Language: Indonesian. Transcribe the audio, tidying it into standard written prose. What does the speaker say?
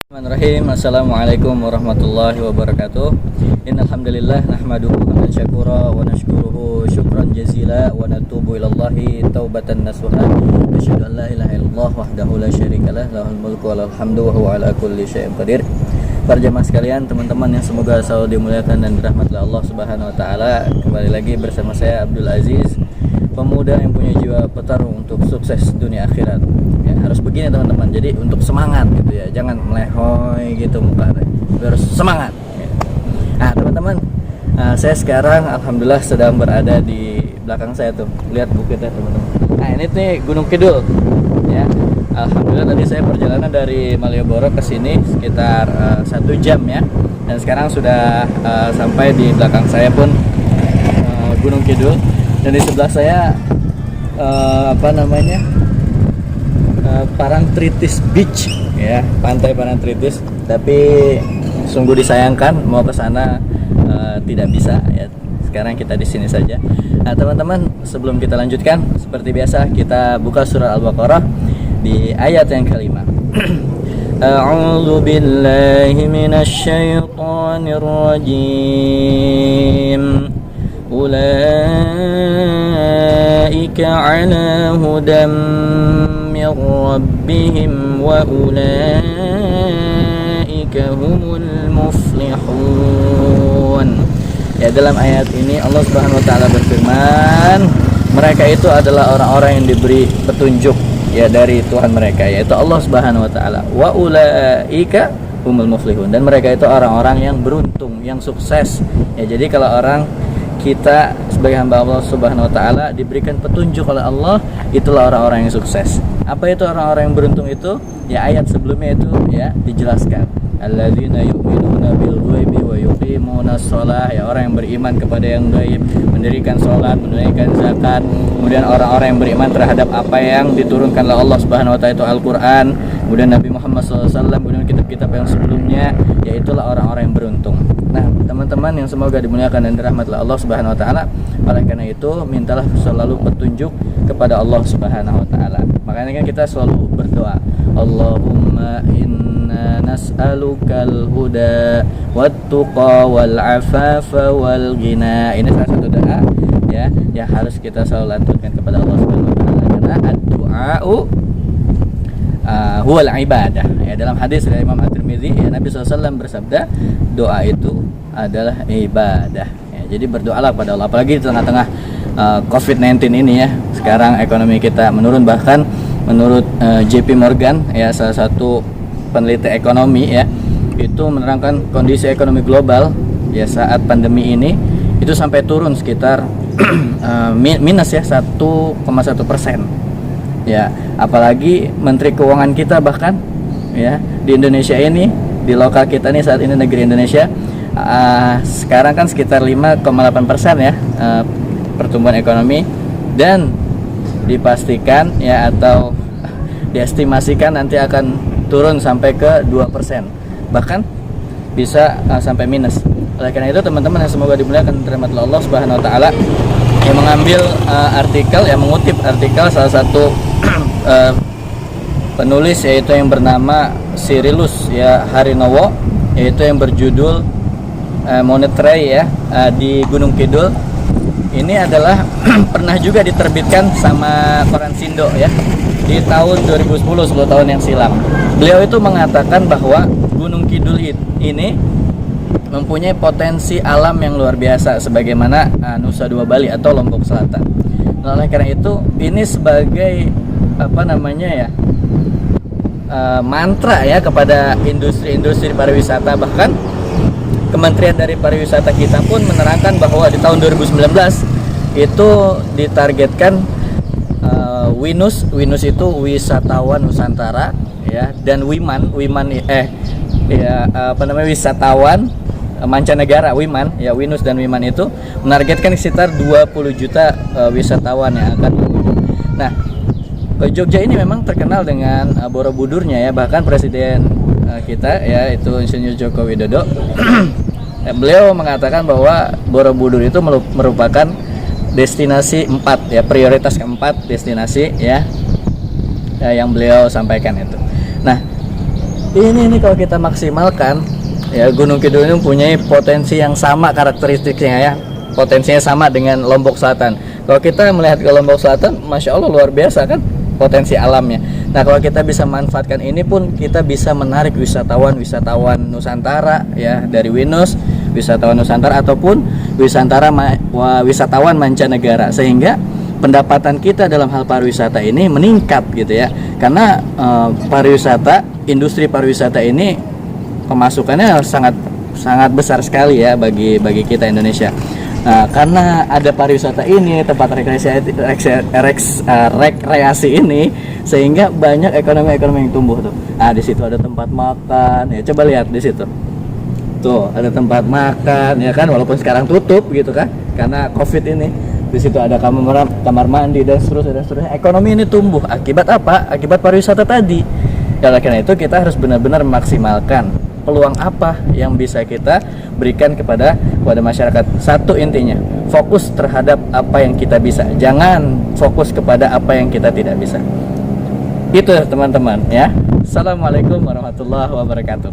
Bismillahirrahmanirrahim. Assalamualaikum warahmatullahi wabarakatuh. Innal hamdalillah nahmaduhu hamdan syakura wa nashkuruhu syukran jazila wa natubu ilallahi taubatan nasuha. Asyhadu an la ilaha illallah wahdahu la syarikalah lahul mulku wa lahul hamdu wa huwa ala kulli syai'in qadir. Para jemaah sekalian, teman-teman yang semoga selalu dimuliakan dan dirahmati Allah Subhanahu wa taala, kembali lagi bersama saya Abdul Aziz, pemuda yang punya jiwa petarung untuk sukses dunia akhirat. Ya, harus begini teman-teman. Jadi untuk semangat gitu ya, jangan melehoy gitu mukanya. Harus semangat. Ya. Nah teman-teman, saya sekarang alhamdulillah sedang berada di belakang saya tuh. Lihat bukitnya teman-teman. Nah ini nih Gunung Kidul. Ya, alhamdulillah tadi saya perjalanan dari Malioboro ke sini sekitar 1 jam ya. Dan sekarang sudah sampai di belakang saya pun Gunung Kidul. Dan di sebelah saya Parangtritis Beach ya, pantai Parangtritis. Tapi sungguh disayangkan mau ke sana tidak bisa ya. Sekarang kita di sini saja. Nah, teman-teman, sebelum kita lanjutkan seperti biasa kita buka surah Al-Baqarah di ayat yang kelima. A'udzu billahi minasy syaithanir rajim. Ulaika ala hudam min rabbihim wa ulaika humul muflihun. Ya, dalam ayat ini Allah Subhanahu wa taala berfirman, mereka itu adalah orang-orang yang diberi petunjuk ya dari Tuhan mereka, yaitu Allah Subhanahu wa taala. Wa ulaika humul muflihun, dan mereka itu orang-orang yang beruntung, yang sukses. Ya, jadi kalau orang kita sebagai hamba Allah Subhanahu wa taala diberikan petunjuk oleh Allah, itulah orang-orang yang sukses. Apa itu orang-orang yang beruntung itu? Ya, ayat sebelumnya itu ya dijelaskan. Alladzina yu'minuna bil ghaibi wa yuqimunas shalah, ya orang yang beriman kepada yang gaib, mendirikan salat, menunaikan zakat. Kemudian orang-orang yang beriman terhadap apa yang diturunkan oleh Allah Subhanahu wa taala itu Al-Qur'an, kemudian Nabi Muhammad SAW, kemudian kitab-kitab yang sebelumnya, yaitulah orang-orang yang beruntung. Nah, teman-teman yang semoga dimuliakan dan dirahmati Allah Subhanahu wa taala, oleh karena itu mintalah selalu petunjuk kepada Allah Subhanahu wa taala. Makanya kan kita selalu berdoa, Allahumma inna nas'alukal huda wat-tuqa wal afafa wal ghina. Ini salah satu doa ya yang harus kita selalu lantunkan kepada Allah Subhanahu wa taala, karena ad-du'a'u huwal ibadah. Ya, dalam hadis dari Imam At-Tirmidzi ya, Nabi SAW bersabda, doa itu adalah ibadah. Ya, jadi berdoalah pada Allah, apalagi di tengah-tengah COVID-19 ini ya. Sekarang ekonomi kita menurun, bahkan menurut JP Morgan ya, salah satu peneliti ekonomi ya, itu menerangkan kondisi ekonomi global ya saat pandemi ini itu sampai turun sekitar minus ya 1,1%. Ya, apalagi Menteri Keuangan kita bahkan ya di Indonesia ini, di lokal kita nih saat ini negeri Indonesia sekarang kan sekitar 5,8% ya pertumbuhan ekonomi, dan dipastikan ya atau diestimasikan nanti akan turun sampai ke 2%, bahkan bisa sampai minus. Oleh karena itu teman-teman yang semoga dimuliakan dirahmati Allah Subhanahu wa taala, yang mengambil artikel, yang mengutip artikel salah satu penulis, yaitu yang bernama Cyrillus ya Harinowo, yaitu yang berjudul Monetary ya di Gunung Kidul. Ini adalah pernah juga diterbitkan sama Koransindo ya di tahun 2010, 10 tahun yang silam. Beliau itu mengatakan bahwa Gunung Kidul ini mempunyai potensi alam yang luar biasa, sebagaimana Nusa Dua Bali atau Lombok Selatan. Nah, oleh karena itu ini sebagai mantra ya kepada industri pariwisata. Bahkan Kementerian dari Pariwisata kita pun menerangkan bahwa di tahun 2019 itu ditargetkan WINUS itu wisatawan Nusantara ya, dan wisatawan mancanegara, WINUS dan WIMAN itu menargetkan sekitar 20 juta wisatawan yang akan berkunjung. Nah, Jogja ini memang terkenal dengan Borobudurnya ya, bahkan presiden kita ya itu Insinyur Joko Widodo beliau mengatakan bahwa Borobudur itu merupakan destinasi 4 ya, prioritas keempat destinasi ya yang beliau sampaikan itu. Nah, Ini kalau kita maksimalkan, ya Gunung Kidul ini mempunyai potensi yang sama karakteristiknya ya. Potensinya sama dengan Lombok Selatan. Kalau kita melihat ke Lombok Selatan, Masya Allah luar biasa kan potensi alamnya. Nah kalau kita bisa manfaatkan ini pun, kita bisa menarik wisatawan Nusantara ya, dari WINUS, wisatawan Nusantara ataupun wisatawan mancanegara, sehingga pendapatan kita dalam hal pariwisata ini meningkat gitu ya. Karena industri pariwisata ini pemasukannya sangat besar sekali ya bagi kita Indonesia. Nah, karena ada pariwisata ini, tempat rekreasi ini, sehingga banyak ekonomi yang tumbuh tuh. Nah, di situ ada tempat makan, ya coba lihat di situ. Tuh, ada tempat makan ya kan, walaupun sekarang tutup gitu kan karena Covid ini. Di situ ada kamar mandi dan seterusnya. Ekonomi ini tumbuh akibat apa? Akibat pariwisata tadi. Oleh karena itu kita harus benar-benar memaksimalkan peluang apa yang bisa kita berikan kepada masyarakat. Satu intinya, fokus terhadap apa yang kita bisa. Jangan fokus kepada apa yang kita tidak bisa. Itu teman-teman ya. Assalamualaikum warahmatullahi wabarakatuh.